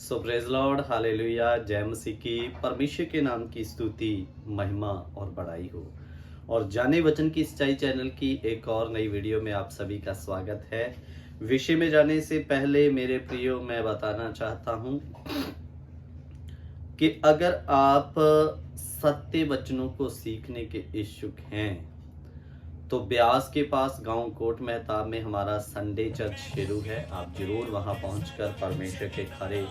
सो praise Lord, hallelujah, जय मसीह की। परमेश्वर के नाम की स्तुति, महिमा और बड़ाई हो। और जाने वचन की सच्चाई चैनल की एक और नई वीडियो में आप सभी का स्वागत है। विषय में जाने से पहले मेरे प्रियो, मैं बताना चाहता हूं कि अगर आप सत्य वचनों को सीखने के इच्छुक हैं तो ब्यास के पास गांव कोट मेहताब में हमारा संडे चर्च शुरू है। आप जरूर वहां पहुंचकर परमेश्वर के खरे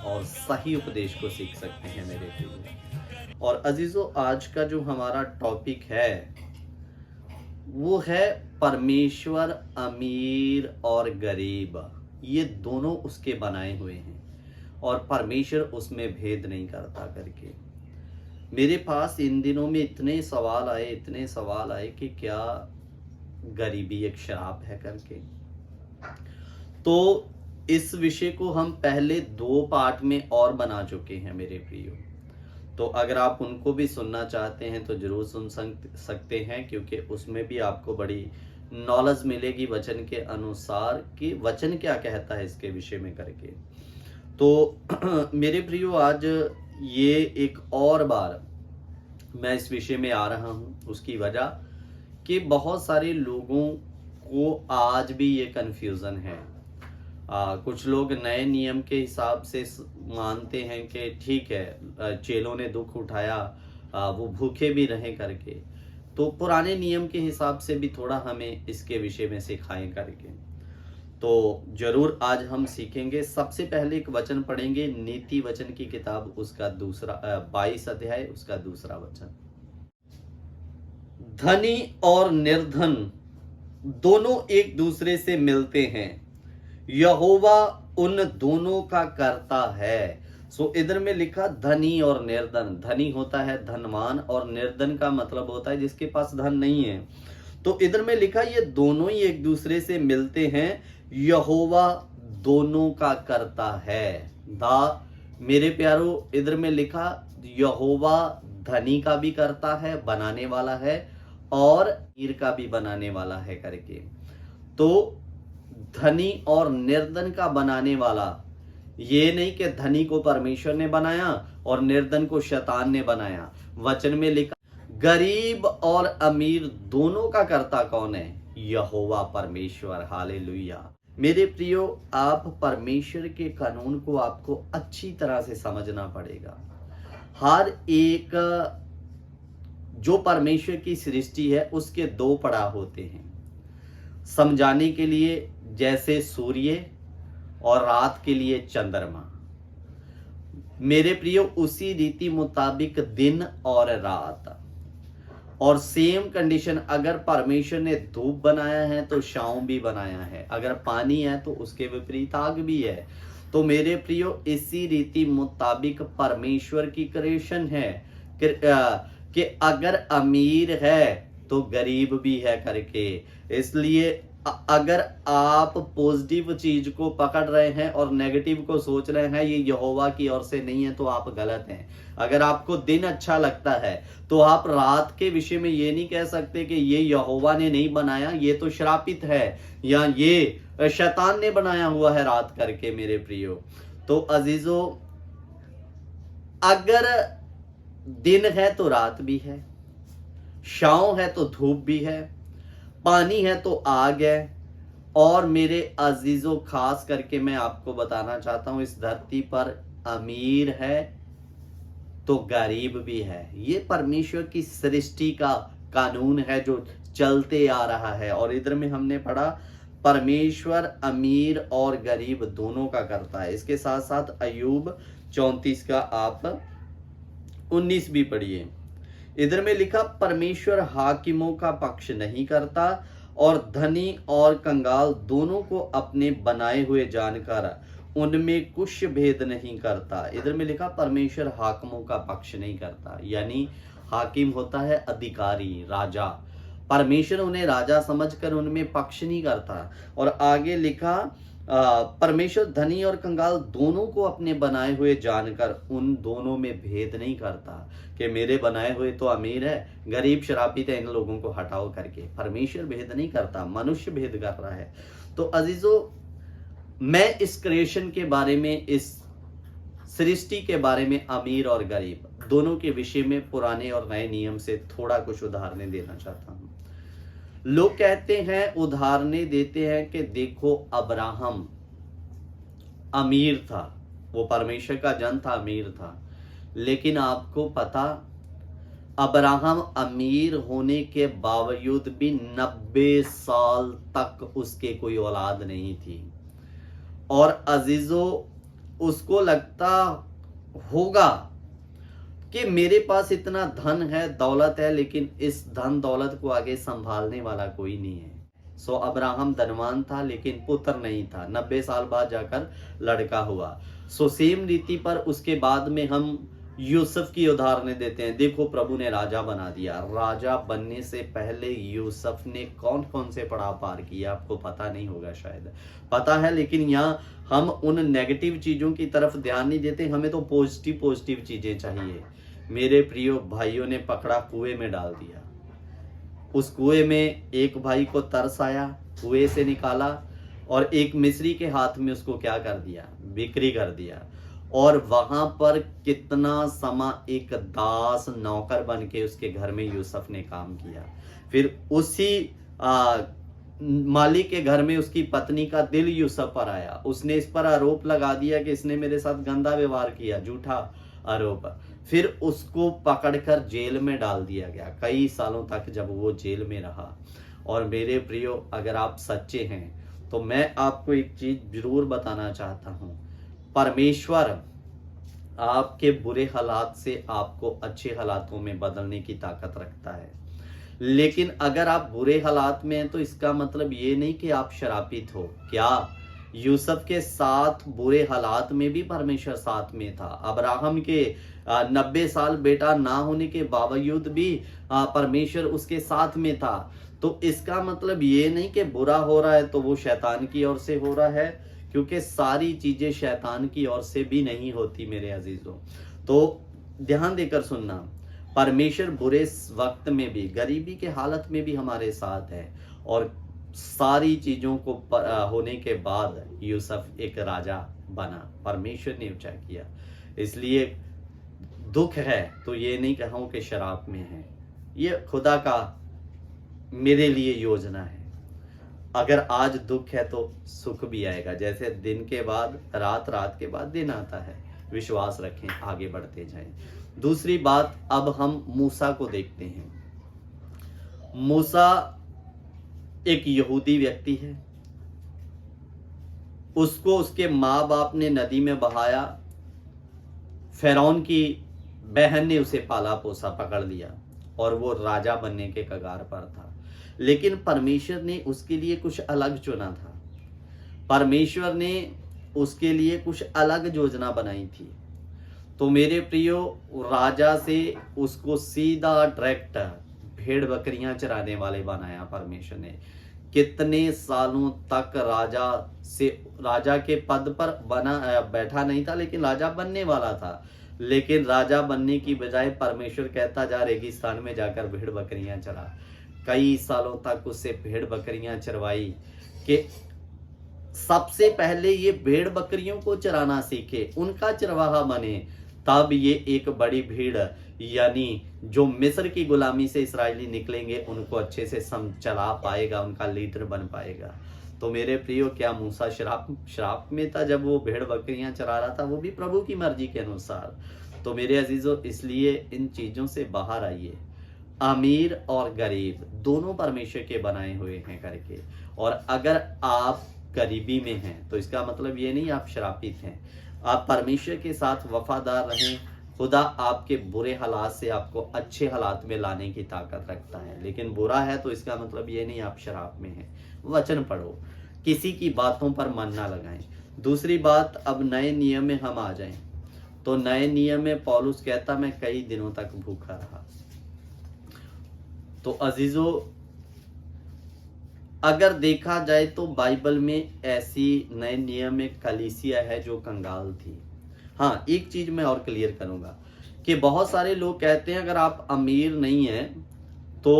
और सही उपदेश को सीख सकते हैं मेरे प्रियो। और अजीजों, आज का जो हमारा टॉपिक है वो है परमेश्वर अमीर और गरीब, ये दोनों उसके बनाए हुए हैं और परमेश्वर उसमें भेद नहीं करता करके। मेरे पास इन दिनों में इतने सवाल आए कि क्या गरीबी एक श्राप है करके। तो इस विषय को हम पहले 2 पार्ट में और बना चुके हैं मेरे प्रियो। तो अगर आप उनको भी सुनना चाहते हैं तो जरूर सुन सकते हैं, क्योंकि उसमें भी आपको बड़ी नॉलेज मिलेगी वचन के अनुसार कि वचन क्या कहता है इसके विषय में करके। तो मेरे प्रियो, आज ये एक और बार मैं इस विषय में आ रहा हूं। उसकी वजह कि बहुत सारे लोगों को आज भी ये कन्फ्यूज़न है। कुछ लोग नए नियम के हिसाब से मानते हैं कि ठीक है, चेलों ने दुख उठाया, वो भूखे भी रहे करके। तो पुराने नियम के हिसाब से भी थोड़ा हमें इसके विषय में सिखाएं करके। तो जरूर आज हम सीखेंगे। सबसे पहले एक वचन पढ़ेंगे, नीति वचन की किताब, उसका 22 अध्याय, उसका 2 वचन। धनी और निर्धन दोनों एक दूसरे से मिलते हैं, यहोवा उन दोनों का करता है। सो इधर में लिखा धनी और निर्धन। धनी होता है धनवान और निर्धन का मतलब होता है जिसके पास धन नहीं है। तो इधर में लिखा ये दोनों ही एक दूसरे से मिलते हैं, यहोवा दोनों का करता है। मेरे प्यारो, इधर में लिखा यहोवा धनी का भी करता है, बनाने वाला है, और अमीर का भी बनाने वाला है करके। तो धनी और निर्धन का बनाने वाला, ये नहीं कि धनी को परमेश्वर ने बनाया और निर्धन को शैतान ने बनाया। वचन में लिखा गरीब और अमीर दोनों का करता कौन है? यहोवा परमेश्वर। हालेलुया। मेरे प्रियो, आप परमेश्वर के कानून को आपको अच्छी तरह से समझना पड़ेगा। हर एक जो परमेश्वर की सृष्टि है उसके 2 पड़ाव होते हैं समझाने के लिए, जैसे सूर्य और रात के लिए चंद्रमा। मेरे प्रियो, उसी रीति मुताबिक दिन और रात, और सेम कंडीशन, अगर परमेश्वर ने धूप बनाया है तो छांव भी बनाया है, अगर पानी है तो उसके विपरीत आग भी है। तो मेरे प्रियो, इसी रीति मुताबिक परमेश्वर की क्रिएशन है कि अगर अमीर है तो गरीब भी है करके। इसलिए अगर आप पॉजिटिव चीज को पकड़ रहे हैं और नेगेटिव को सोच रहे हैं ये यहोवा की ओर से नहीं है, तो आप गलत हैं। अगर आपको दिन अच्छा लगता है तो आप रात के विषय में ये नहीं कह सकते कि ये यहोवा ने नहीं बनाया, ये तो श्रापित है, या ये शैतान ने बनाया हुआ है रात करके। मेरे प्रियो, तो अजीजों, अगर दिन है तो रात भी है, छांव है तो धूप भी है, पानी है तो आग है। और मेरे अजीजों, खास करके मैं आपको बताना चाहता हूं, इस धरती पर अमीर है तो गरीब भी है। ये परमेश्वर की सृष्टि का कानून है जो चलते आ रहा है। और इधर में हमने पढ़ा परमेश्वर अमीर और गरीब दोनों का करता है। इसके साथ साथ अय्यूब 34 का आप 19 भी पढ़िए। इधर में लिखा परमेश्वर हाकिमों का पक्ष नहीं करता और धनी और कंगाल दोनों को अपने बनाए हुए जानकर उनमें कुछ भेद नहीं करता। इधर में लिखा परमेश्वर हाकिमों का पक्ष नहीं करता, यानी हाकिम होता है अधिकारी, राजा। परमेश्वर उन्हें राजा समझकर उनमें पक्ष नहीं करता। और आगे लिखा परमेश्वर धनी और कंगाल दोनों को अपने बनाए हुए जानकर उन दोनों में भेद नहीं करता कि मेरे बनाए हुए तो अमीर है, गरीब शरापित है, इन लोगों को हटाओ करके। परमेश्वर भेद नहीं करता, मनुष्य भेद कर रहा है। तो अजीजों, मैं इस क्रिएशन के बारे में, इस सृष्टि के बारे में अमीर और गरीब दोनों के विषय में पुराने और नए नियम से थोड़ा कुछ उदाहरणें देना चाहता हूं। लोग कहते हैं, उदाहरणें देते हैं कि देखो अब्राहम अमीर था, वो परमेश्वर का जन था, अमीर था, लेकिन आपको पता अब्राहम अमीर होने के बावजूद भी 90 साल तक उसके कोई औलाद नहीं थी। और अजीजों, उसको लगता होगा कि मेरे पास इतना धन है, दौलत है, लेकिन इस धन दौलत को आगे संभालने वाला कोई नहीं है। सो अब्राहम धनवान था लेकिन पुत्र नहीं था। 90 साल बाद जाकर लड़का हुआ। सो सेम रीति पर उसके बाद में हम यूसुफ की उदाहरणें देते हैं। देखो प्रभु ने राजा बना दिया। राजा बनने से पहले यूसुफ ने कौन कौन से पड़ाव पार किए आपको पता नहीं होगा, शायद पता है, लेकिन यहाँ हम उन नेगेटिव चीजों की तरफ ध्यान नहीं देते। हमें तो पॉजिटिव चीजें चाहिए। मेरे प्रियो भाइयों ने पकड़ा, कुएं में डाल दिया। उस कुएं में एक भाई को तरस आया, कुएं से निकाला, और एक मिस्री के हाथ में उसको क्या कर दिया, बिक्री कर दिया। और वहां पर कितना समय एक दास नौकर बन के उसके घर में यूसुफ ने काम किया। फिर उसी मालिक के घर में उसकी पत्नी का दिल यूसुफ पर आया। उसने इस पर आरोप लगा दिया कि इसने मेरे साथ गंदा व्यवहार किया, झूठा आरोप। फिर उसको पकड़कर जेल में डाल दिया गया, कई सालों तक जब वो जेल में रहा। और मेरे प्रियो, अगर आप सच्चे हैं तो मैं आपको एक चीज जरूर बताना चाहता हूं, परमेश्वर आपके बुरे हालात से आपको अच्छे हालातों में बदलने की ताकत रखता है। लेकिन अगर आप बुरे हालात में हैं तो इसका मतलब ये नहीं कि आप शरापित हो। क्या यूसुफ के साथ बुरे हालात में भी परमेश्वर साथ में था। अब्राहम के 90 साल बेटा ना होने के बावजूद भी परमेश्वर उसके साथ में था। तो इसका मतलब ये नहीं कि बुरा हो रहा है तो वो शैतान की ओर से हो रहा है, क्योंकि सारी चीजें शैतान की ओर से भी नहीं होती मेरे अजीजों। तो ध्यान देकर सुनना, परमेश्वर बुरे वक्त में भी, गरीबी के हालत में भी हमारे साथ है। और सारी चीजों को होने के बाद यूसुफ एक राजा बना, परमेश्वर ने ऊंचा किया। इसलिए दुख है तो ये नहीं कहूं कि शराब में है, ये खुदा का मेरे लिए योजना है। अगर आज दुख है तो सुख भी आएगा। जैसे दिन के बाद रात, रात के बाद दिन आता है। विश्वास रखें, आगे बढ़ते जाएं। दूसरी बात, अब हम मूसा को देखते हैं। मूसा एक यहूदी व्यक्ति है। उसको उसके माँ बाप ने नदी में बहाया। फिरौन की बहन ने उसे पाला पोसा, पकड़ लिया, और वो राजा बनने के कगार पर था। लेकिन परमेश्वर ने उसके लिए कुछ अलग चुना था। परमेश्वर ने उसके लिए कुछ अलग योजना बनाई थी। तो मेरे प्रियो, राजा से उसको सीधा डायरेक्ट भेड़ बकरियां चराने वाले बनाया परमेश्वर ने। कितने सालों तक राजा के पद पर बैठा नहीं था, लेकिन राजा बनने वाला था। लेकिन राजा बनने की बजाय परमेश्वर कहता जा, रेगिस्तान में जाकर भेड़ बकरियां चरा। कई सालों तक उससे भेड़ बकरियां चरवाई कि सबसे पहले ये भेड़ बकरियों को चराना सीखे, उनका चरवाहा बने, तब ये एक बड़ी भीड़, यानी जो मिस्र की गुलामी से इस्राएली निकलेंगे, उनको अच्छे से चला पाएगा, उनका लीडर बन पाएगा। तो मेरे प्रियो, क्या मूसा श्राप में था जब वो भेड़ बकरियां चरा रहा था? वो भी प्रभु की मर्जी के अनुसार। तो मेरे अजीजों, इसलिए इन चीजों से बाहर आइए। अमीर और गरीब दोनों परमेश्वर के बनाए हुए हैं करके। और अगर आप गरीबी में हैं तो इसका मतलब ये नहीं आप शरापित हैं। आप परमेश्वर के साथ वफादार रहें। खुदा आपके बुरे हालात से आपको अच्छे हालात में लाने की ताकत रखता है। लेकिन बुरा है तो इसका मतलब ये नहीं आप शराब में हैं। वचन पढ़ो, किसी की बातों पर मन ना लगाएं। दूसरी बात, अब नए नियम में हम आ जाएं तो नए नियम में पौलुस कहता, मैं कई दिनों तक भूखा रहा। तो अजीजों, अगर देखा जाए तो बाइबल में ऐसी नए नियम में कलीसिया है जो कंगाल थी। हाँ, एक चीज मैं और क्लियर करूंगा कि बहुत सारे लोग कहते हैं अगर आप अमीर नहीं हैं तो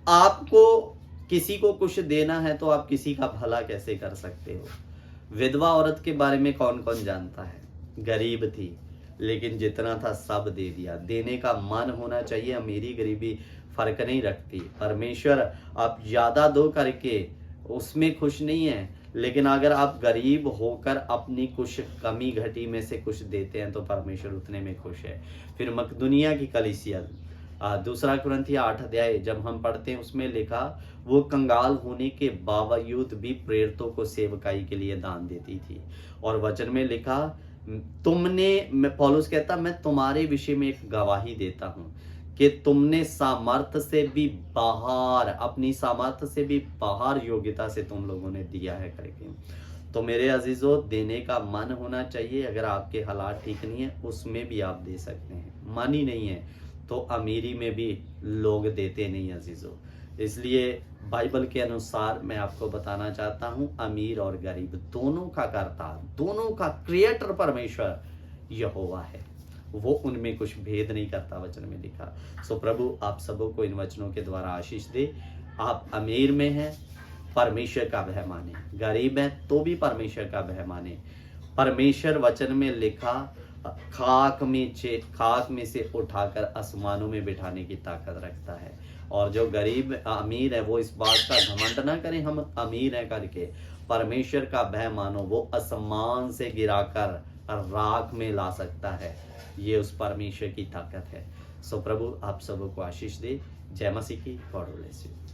आपको किसी को कुछ देना है तो आप किसी का भला कैसे कर सकते हो। विधवा औरत के बारे में कौन कौन जानता है? गरीब थी, लेकिन जितना था सब दे दिया। देने का मन होना चाहिए, अमीरी गरीबी फर्क नहीं रखती। परमेश्वर आप ज्यादा दो करके उसमें खुश नहीं है, लेकिन अगर आप गरीब होकर अपनी कुछ कमी घटी में से कुछ देते हैं तो परमेश्वर उतने में खुश है। फिर मकदुनिया की कलीसिया, दूसरा कुरिन्थियों 8 अध्याय जब हम पढ़ते हैं उसमें लिखा, वो कंगाल होने के बावजूद भी प्रेरितों को सेवकाई के लिए दान देती थी। और वचन में लिखा, पौलुस कहता, मैं तुम्हारे विषय में एक गवाही देता हूं कि तुमने सामर्थ्य से भी बाहर, अपनी सामर्थ्य से भी बाहर योग्यता से तुम लोगों ने दिया है करके। तो मेरे अजीजों, देने का मन होना चाहिए। अगर आपके हालात ठीक नहीं है उसमें भी आप दे सकते हैं। मन ही नहीं है तो अमीरी में भी लोग देते नहीं अजीजों। इसलिए बाइबल के अनुसार मैं आपको बताना चाहता हूं, अमीर और गरीब दोनों का कर्ता, दोनों का क्रिएटर परमेश्वर यहोवा है। वो उनमें कुछ भेद नहीं करता, वचन में लिखा। सो प्रभु आप सबों को इन वचनों के द्वारा आशीष दे। आप अमीर में हैं, परमेश्वर का भय माने, गरीब है तो भी परमेश्वर का भय माने। परमेश्वर वचन में लिखा, खाक में से उठाकर आसमानों में बिठाने की ताकत रखता है। और जो गरीब अमीर है वो इस बात का घमंड ना करें हम अमीर हैं करके। परमेश्वर का भय मानो, वो आसमान से गिराकर राख में ला सकता है। ये उस परमेश्वर की ताकत है। सो प्रभु आप सबों को आशीष दे। जय मसीह की। God bless you.